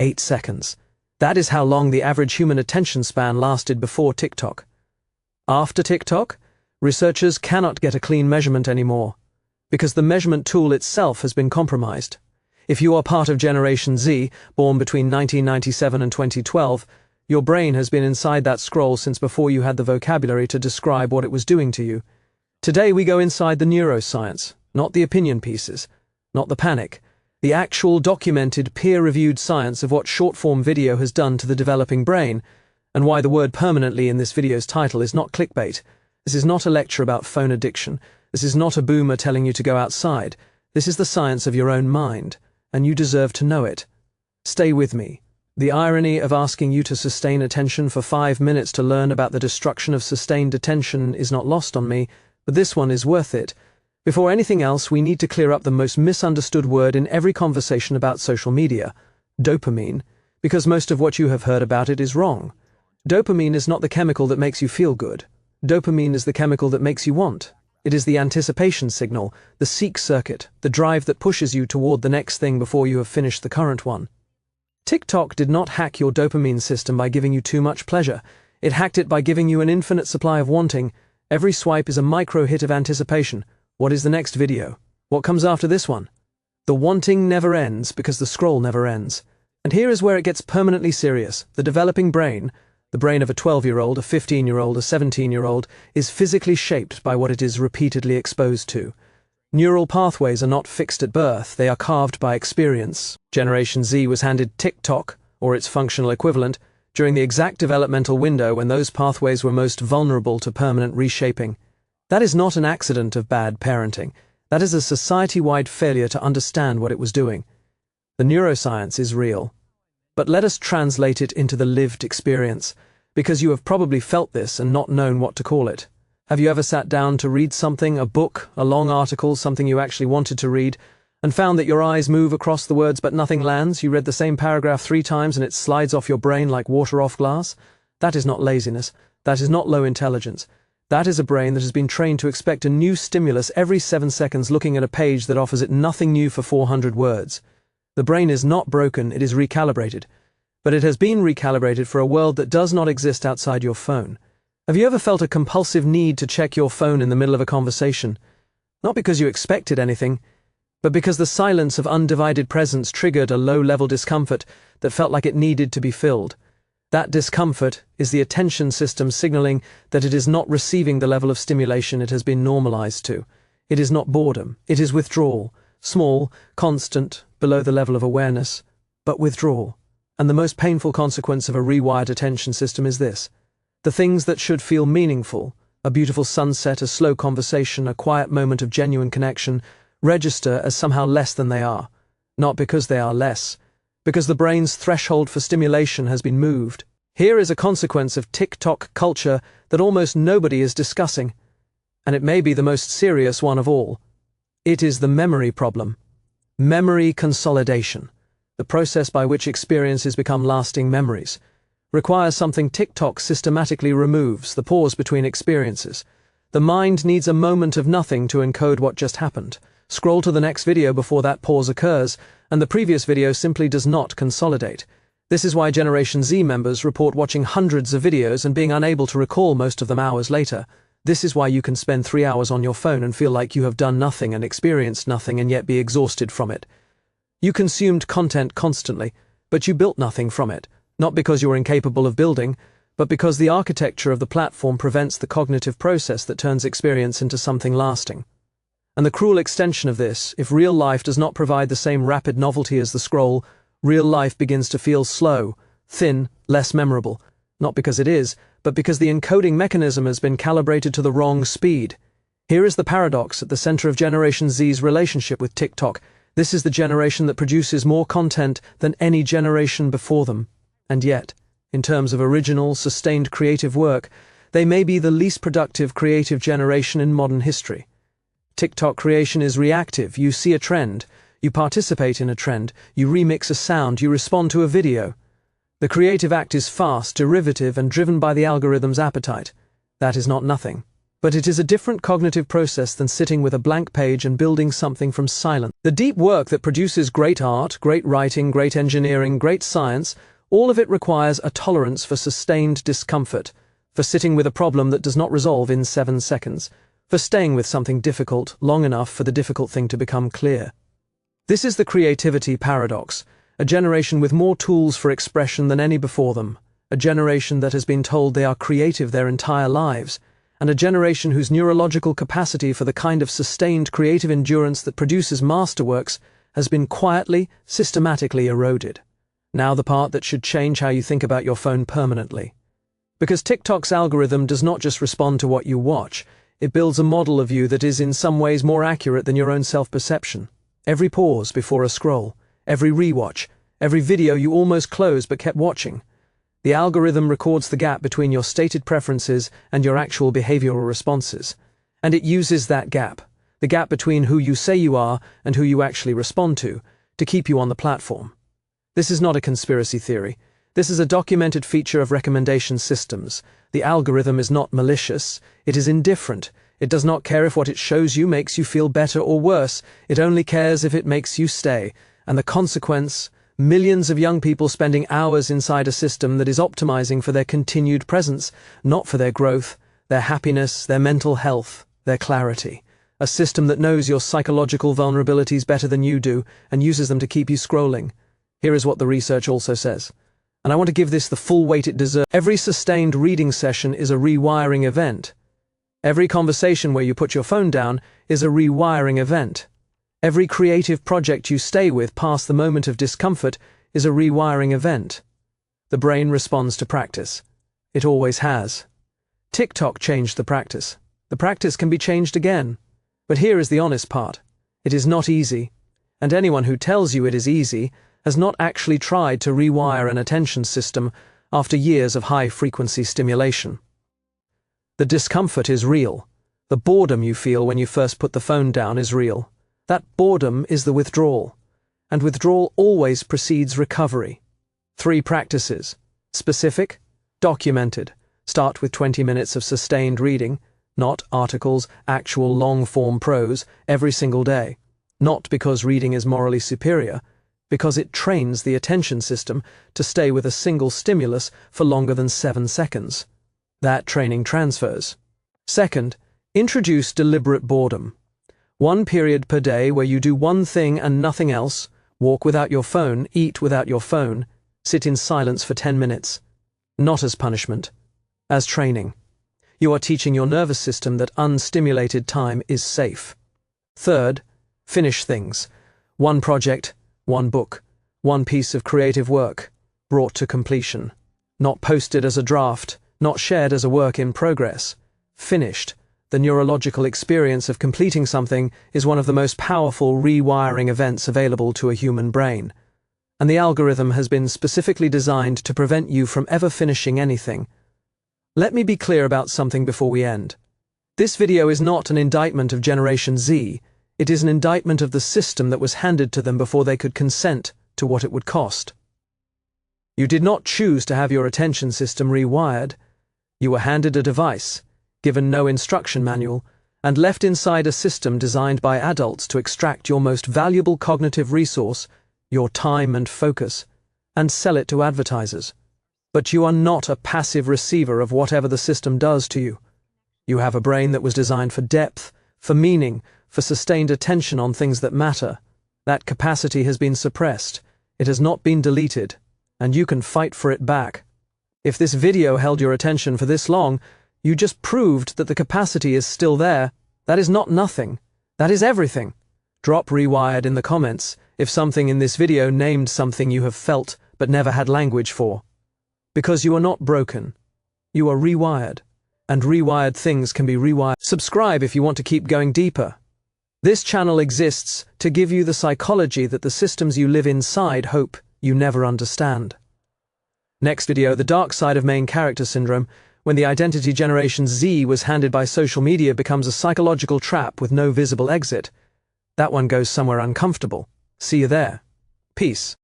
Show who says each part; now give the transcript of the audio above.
Speaker 1: 8 seconds. That is how long the average human attention span lasted before TikTok. After TikTok, researchers cannot get a clean measurement anymore, because the measurement tool itself has been compromised. If you are part of Generation Z, born between 1997 and 2012, your brain has been inside that scroll since before you had the vocabulary to describe what it was doing to you. Today we go inside the neuroscience, not the opinion pieces, not the panic, the actual documented, peer-reviewed science of what short-form video has done to the developing brain, and why the word permanently in this video's title is not clickbait. This is not a lecture about phone addiction. This is not a boomer telling you to go outside. This is the science of your own mind, and you deserve to know it. Stay with me. The irony of asking you to sustain attention for 5 minutes to learn about the destruction of sustained attention is not lost on me, but this one is worth it. Before anything else, we need to clear up the most misunderstood word in every conversation about social media: dopamine, because most of what you have heard about it is wrong. Dopamine is not the chemical that makes you feel good. Dopamine is the chemical that makes you want. It is the anticipation signal, the seek circuit, the drive that pushes you toward the next thing before you have finished the current one. TikTok did not hack your dopamine system by giving you too much pleasure. It hacked it by giving you an infinite supply of wanting. Every swipe is a micro hit of anticipation. What is the next video? What comes after this one? The wanting never ends because the scroll never ends. And here is where it gets permanently serious. The developing brain, the brain of a 12-year-old, a 15-year-old, a 17-year-old, is physically shaped by what it is repeatedly exposed to. Neural pathways are not fixed at birth, they are carved by experience. Generation Z was handed TikTok, or its functional equivalent, during the exact developmental window when those pathways were most vulnerable to permanent reshaping. That is not an accident of bad parenting. That is a society-wide failure to understand what it was doing. The neuroscience is real. But let us translate it into the lived experience, because you have probably felt this and not known what to call it. Have you ever sat down to read something, a book, a long article, something you actually wanted to read, and found that your eyes move across the words but nothing lands? You read the same paragraph 3 times and it slides off your brain like water off glass? That is not laziness. That is not low intelligence. That is a brain that has been trained to expect a new stimulus every 7 seconds, looking at a page that offers it nothing new for 400 words. The brain is not broken, it is recalibrated. But it has been recalibrated for a world that does not exist outside your phone. Have you ever felt a compulsive need to check your phone in the middle of a conversation? Not because you expected anything, but because the silence of undivided presence triggered a low-level discomfort that felt like it needed to be filled. That discomfort is the attention system signaling that it is not receiving the level of stimulation it has been normalized to. It is not boredom, it is withdrawal. Small, constant, below the level of awareness, but withdrawal. And the most painful consequence of a rewired attention system is this: the things that should feel meaningful, a beautiful sunset, a slow conversation, a quiet moment of genuine connection, register as somehow less than they are. Not because they are less, because the brain's threshold for stimulation has been moved. Here is a consequence of TikTok culture that almost nobody is discussing, and it may be the most serious one of all. It is the memory problem. Memory consolidation, the process by which experiences become lasting memories, requires something TikTok systematically removes: the pause between experiences. The mind needs a moment of nothing to encode what just happened. Scroll to the next video before that pause occurs, and the previous video simply does not consolidate. This is why Generation Z members report watching hundreds of videos and being unable to recall most of them hours later. This is why you can spend 3 hours on your phone and feel like you have done nothing and experienced nothing and yet be exhausted from it. You consumed content constantly, but you built nothing from it, not because you are incapable of building, but because the architecture of the platform prevents the cognitive process that turns experience into something lasting. And the cruel extension of this: if real life does not provide the same rapid novelty as the scroll, real life begins to feel slow, thin, less memorable, not because it is, but because the encoding mechanism has been calibrated to the wrong speed. Here is the paradox at the center of Generation Z's relationship with TikTok. This is the generation that produces more content than any generation before them. And yet, in terms of original, sustained creative work, they may be the least productive creative generation in modern history. TikTok creation is reactive. You see a trend, you participate in a trend, you remix a sound, you respond to a video. The creative act is fast, derivative, and driven by the algorithm's appetite. That is not nothing. But it is a different cognitive process than sitting with a blank page and building something from silence. The deep work that produces great art, great writing, great engineering, great science, all of it requires a tolerance for sustained discomfort, for sitting with a problem that does not resolve in 7 seconds, for staying with something difficult long enough for the difficult thing to become clear. This is the creativity paradox, a generation with more tools for expression than any before them, a generation that has been told they are creative their entire lives, and a generation whose neurological capacity for the kind of sustained creative endurance that produces masterworks has been quietly, systematically eroded. Now the part that should change how you think about your phone permanently. Because TikTok's algorithm does not just respond to what you watch, it builds a model of you that is in some ways more accurate than your own self-perception. Every pause before a scroll, every rewatch, every video you almost closed but kept watching. The algorithm records the gap between your stated preferences and your actual behavioral responses. And it uses that gap, the gap between who you say you are and who you actually respond to keep you on the platform. This is not a conspiracy theory. This is a documented feature of recommendation systems. The algorithm is not malicious. It is indifferent. It does not care if what it shows you makes you feel better or worse. It only cares if it makes you stay. And the consequence: millions of young people spending hours inside a system that is optimizing for their continued presence, not for their growth, their happiness, their mental health, their clarity. A system that knows your psychological vulnerabilities better than you do and uses them to keep you scrolling. Here is what the research also says. And I want to give this the full weight it deserves. Every sustained reading session is a rewiring event. Every conversation where you put your phone down is a rewiring event. Every creative project you stay with past the moment of discomfort is a rewiring event. The brain responds to practice. It always has. TikTok changed the practice. The practice can be changed again. But here is the honest part. It is not easy. And anyone who tells you it is easy has not actually tried to rewire an attention system after years of high-frequency stimulation. The discomfort is real. The boredom you feel when you first put the phone down is real. That boredom is the withdrawal, and withdrawal always precedes recovery. 3 practices: specific, documented. Start with 20 minutes of sustained reading, not articles, actual long-form prose, every single day. Not because reading is morally superior, because it trains the attention system to stay with a single stimulus for longer than 7 seconds. That training transfers. Second, introduce deliberate boredom. 1 period per day where you do one thing and nothing else: walk without your phone, eat without your phone, sit in silence for 10 minutes. Not as punishment, as training. You are teaching your nervous system that unstimulated time is safe. Third, finish things. 1 project, 1 book, 1 piece of creative work, brought to completion. Not posted as a draft, not shared as a work in progress. Finished. The neurological experience of completing something is one of the most powerful rewiring events available to a human brain. And the algorithm has been specifically designed to prevent you from ever finishing anything. Let me be clear about something before we end. This video is not an indictment of Generation Z. It is an indictment of the system that was handed to them before they could consent to what it would cost. You did not choose to have your attention system rewired. You were handed a device, given no instruction manual, and left inside a system designed by adults to extract your most valuable cognitive resource, your time and focus, and sell it to advertisers. But you are not a passive receiver of whatever the system does to you. You have a brain that was designed for depth, for meaning, for sustained attention on things that matter. That capacity has been suppressed. It has not been deleted, and you can fight for it back. If this video held your attention for this long, you just proved that the capacity is still there. That is not nothing. That is everything. Drop rewired in the comments if something in this video named something you have felt but never had language for. Because you are not broken. You are rewired. And rewired things can be rewired. Subscribe if you want to keep going deeper. This channel exists to give you the psychology that the systems you live inside hope you never understand. Next video, the dark side of main character syndrome, when the identity Generation Z was handed by social media becomes a psychological trap with no visible exit. That one goes somewhere uncomfortable. See you there. Peace.